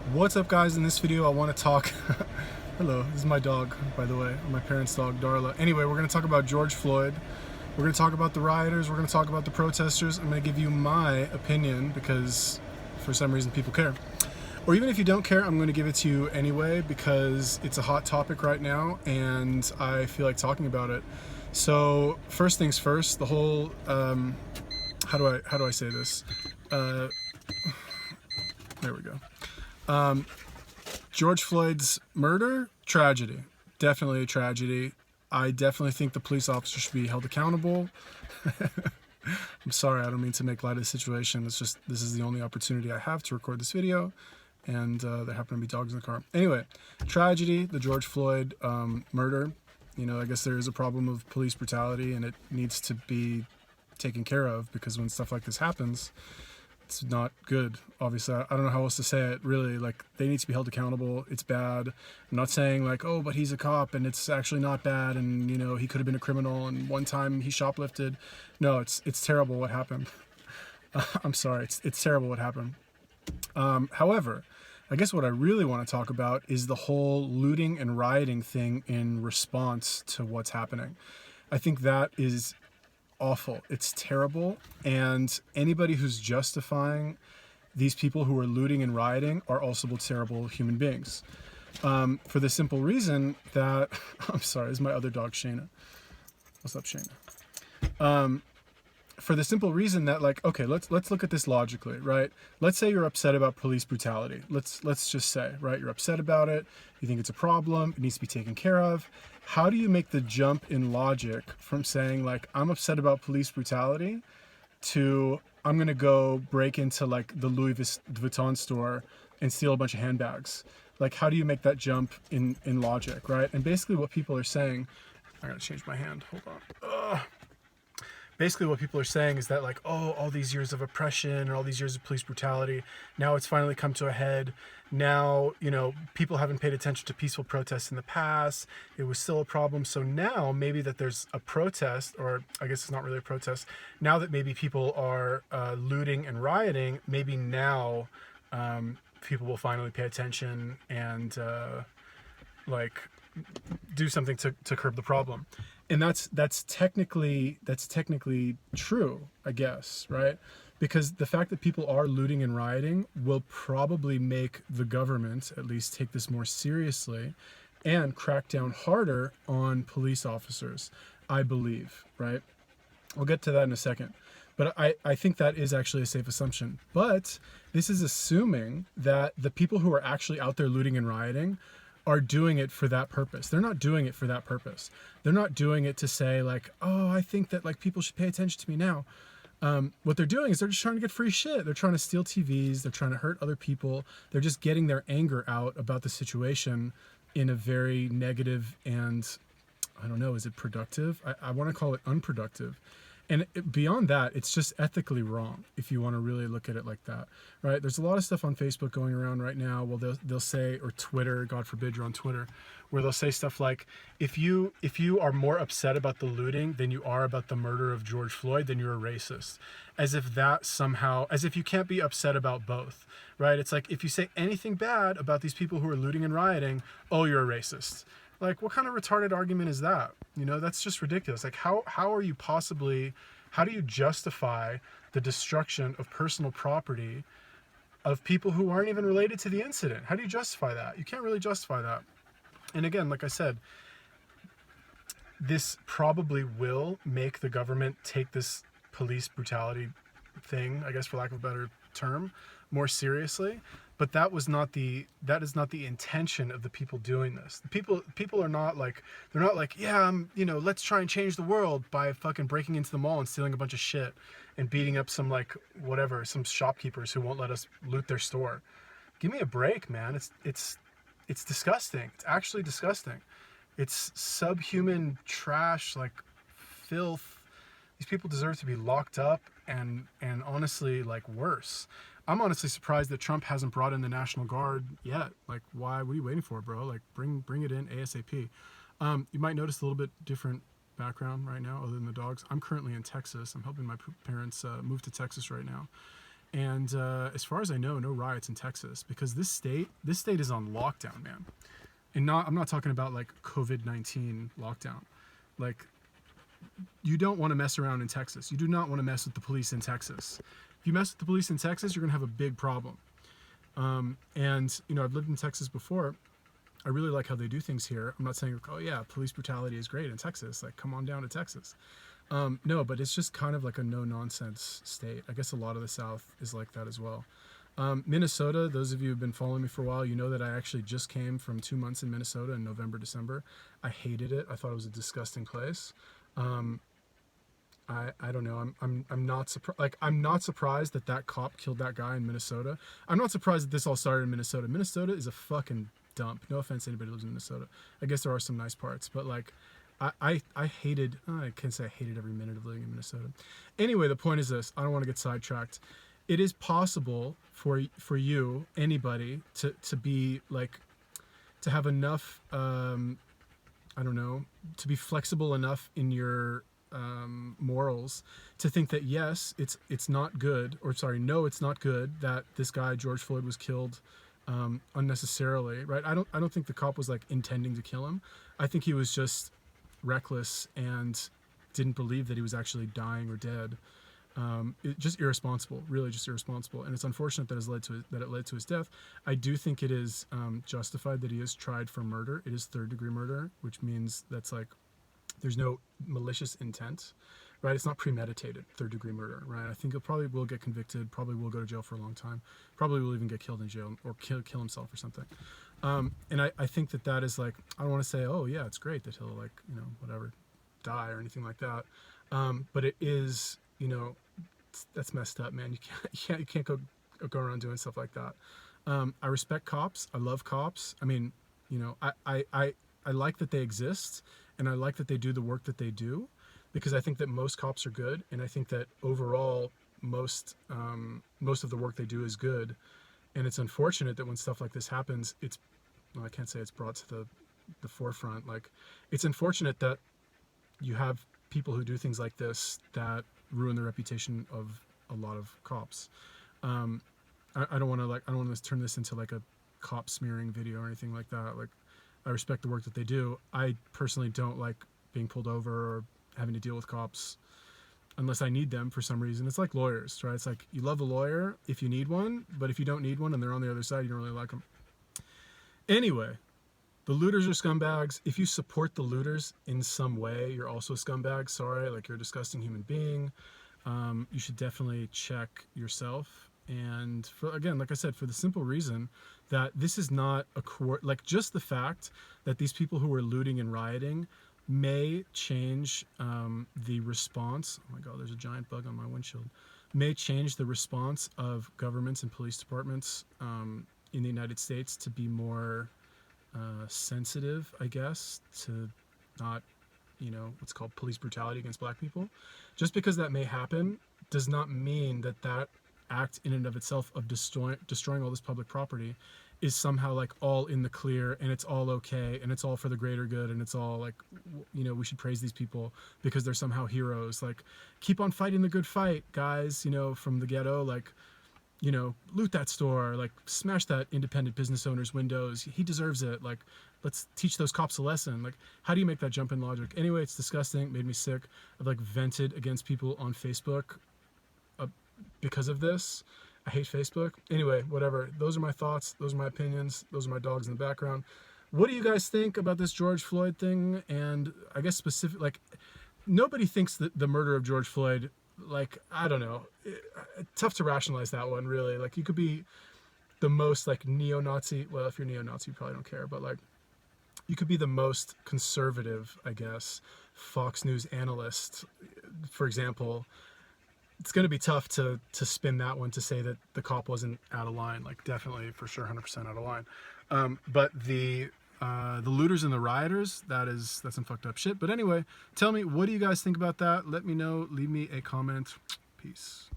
What's up, guys? In this video I want to talk hello, this is my dog, by the way, my parents' dog, Darla. Anyway, we're going to talk about George Floyd. We're going to talk about the rioters. We're going to talk about the protesters. I'm going to give you my opinion because for some reason people care. Or even if you don't care, I'm going to give it to you anyway because it's a hot topic right now and I feel like talking about it. So first things first, the whole how do I say this? There we go. George Floyd's murder, tragedy. Definitely a tragedy. I definitely think the police officer should be held accountable. I'm sorry, I don't mean to make light of the situation. It's just, this is the only opportunity I have to record this video, and there happen to be dogs in the car. Anyway, tragedy, the George Floyd murder. You know, I guess there is a problem of police brutality, and it needs to be taken care of because when stuff like this happens, it's not good. Obviously, I don't know how else to say it, really. Like, they need to be held accountable. It's bad. I'm not saying like, oh, but he's a cop and it's actually not bad and, you know, he could have been a criminal and one time he shoplifted. No, it's terrible what happened. I'm sorry, it's terrible what happened. However, I guess what I really want to talk about is the whole looting and rioting thing in response to what's happening. I think that is awful. It's terrible, and anybody who's justifying these people who are looting and rioting are also terrible human beings. For the simple reason that I'm sorry, this is my other dog, Shayna. What's up, Shayna? For the simple reason that, like, okay, let's look at this logically, right? Let's say you're upset about police brutality. Let's just say, right, you're upset about it. You think it's a problem. It needs to be taken care of. How do you make the jump in logic from saying like, I'm upset about police brutality to I'm gonna go break into like the Louis Vuitton store and steal a bunch of handbags? Like, how do you make that jump in logic, right? And basically what people are saying, I gotta change my hand, hold on. Basically what people are saying is that like, oh, all these years of oppression and all these years of police brutality, now it's finally come to a head. Now, you know, people haven't paid attention to peaceful protests in the past. It was still a problem. So now maybe that there's a protest, or I guess it's not really a protest, now that maybe people are looting and rioting, maybe now people will finally pay attention and like do something to curb the problem. And that's technically true, I guess, right? Because the fact that people are looting and rioting will probably make the government at least take this more seriously and crack down harder on police officers, I believe, right? We'll get to that in a second. But I think that is actually a safe assumption. But this is assuming that the people who are actually out there looting and rioting are doing it for that purpose. They're not doing it for that purpose. They're not doing it to say like, oh, I think that like people should pay attention to me now. What they're doing is they're just trying to get free shit. They're trying to steal TVs. They're trying to hurt other people. They're just getting their anger out about the situation in a very negative and, I don't know, is it productive? I want to call it unproductive. And beyond that, it's just ethically wrong if you want to really look at it like that, right? There's a lot of stuff on Facebook going around right now. Well, they'll say, or Twitter, God forbid you're on Twitter, where they'll say stuff like, if you are more upset about the looting than you are about the murder of George Floyd, then you're a racist. As if that somehow, as if you can't be upset about both, right? It's like, if you say anything bad about these people who are looting and rioting, oh, you're a racist. Like, what kind of retarded argument is that? You know, that's just ridiculous. Like, how are you possibly, how do you justify the destruction of personal property of people who aren't even related to the incident? How do you justify that? You can't really justify that. And again, like I said, this probably will make the government take this police brutality thing, I guess for lack of a better term, more seriously. But that is not the intention of the people doing this. The people are not like, they're not like, yeah, you know, let's try and change the world by fucking breaking into the mall and stealing a bunch of shit and beating up some like whatever, some shopkeepers who won't let us loot their store. Give me a break, man. It's disgusting. It's actually disgusting. It's subhuman trash, like filth. These people deserve to be locked up and honestly, like, worse. I'm honestly surprised that Trump hasn't brought in the National Guard yet. Like, why? What are you waiting for, bro? Like, bring it in ASAP. You might notice a little bit different background right now, other than the dogs. I'm currently in Texas. I'm helping my parents move to Texas right now. And as far as I know, no riots in Texas because this state is on lockdown, man. And I'm not talking about like COVID-19 lockdown. Like, you don't want to mess around in Texas. You do not want to mess with the police in Texas. If you mess with the police in Texas, you're gonna have a big problem. And I've lived in Texas before. I really like how they do things here. I'm not saying, oh yeah, police brutality is great in Texas. Like, come on down to Texas. No, but it's just kind of like a no nonsense state. I guess a lot of the South is like that as well. Minnesota, those of you who've been following me for a while, you know that I actually just came from 2 months in Minnesota in November, December. I hated it. I thought it was a disgusting place. I don't know. I'm not surprised. Like, I'm not surprised that cop killed that guy in Minnesota. I'm not surprised that this all started in Minnesota. Minnesota is a fucking dump. No offense to anybody who lives in Minnesota. I guess there are some nice parts, but like, I hated. I can't say I hated every minute of living in Minnesota. Anyway, the point is this. I don't want to get sidetracked. It is possible for you, anybody, to be like, to have enough. I don't know, to be flexible enough in your morals to think that yes, it's not good, or sorry, no, it's not good that this guy George Floyd was killed unnecessarily, right? I don't think the cop was like intending to kill him. I think he was just reckless and didn't believe that he was actually dying or dead. Just irresponsible, really just irresponsible, and it's unfortunate that it led to his death. I do think it is justified that he is tried for murder. It is third-degree murder, which means that's like there's no malicious intent, right? It's not premeditated third-degree murder, right? I think he probably will get convicted, probably will go to jail for a long time, probably will even get killed in jail or kill himself or something. And I think that is like, I don't want to say, oh yeah, it's great that he'll like, whatever, die or anything like that. But it is, that's messed up, man. You can't go around doing stuff like that. I respect cops. I love cops. I mean, I like that they exist, and I like that they do the work that they do, because I think that most cops are good, and I think that overall most of the work they do is good. And it's unfortunate that when stuff like this happens, I can't say it's brought to the forefront. Like, it's unfortunate that you have people who do things like this that ruin the reputation of a lot of cops. I don't want to turn this into like a cop smearing video or anything like that. Like, I respect the work that they do. I personally don't like being pulled over or having to deal with cops unless I need them for some reason. It's like lawyers, right? It's like, you love a lawyer if you need one, but if you don't need one and they're on the other side, you don't really like them. Anyway, the looters are scumbags. If you support the looters in some way, you're also a scumbag. Sorry, like, you're a disgusting human being. You should definitely check yourself. And again, like I said, for the simple reason that this is not like, just the fact that these people who are looting and rioting may change the response. Oh my God, there's a giant bug on my windshield. May change the response of governments and police departments in the United States to be more sensitive, I guess, to not, what's called police brutality against black people. Just because that may happen does not mean that act in and of itself of destroying all this public property is somehow like all in the clear, and it's all okay, and it's all for the greater good, and it's all like, we should praise these people because they're somehow heroes. Like, keep on fighting the good fight, guys, from the ghetto. Like, loot that store, like, smash that independent business owner's windows. He deserves it. Like, let's teach those cops a lesson. Like, how do you make that jump in logic? Anyway, it's disgusting. It made me sick. I've like vented against people on Facebook because of this. I hate Facebook. Anyway, whatever. Those are my thoughts. Those are my opinions. Those are my dogs in the background. What do you guys think about this George Floyd thing? And I guess like, nobody thinks that the murder of George Floyd, like, I don't know. Tough to rationalize that one, really. Like, you could be the most like neo-Nazi. Well, if you're neo-Nazi, you probably don't care. But like, you could be the most conservative, I guess, Fox News analyst, for example. It's going to be tough to spin that one to say that the cop wasn't out of line. Like, definitely, for sure, 100% out of line. But the looters and the rioters, that's some fucked up shit. But anyway, tell me, what do you guys think about that? Let me know. Leave me a comment. Peace.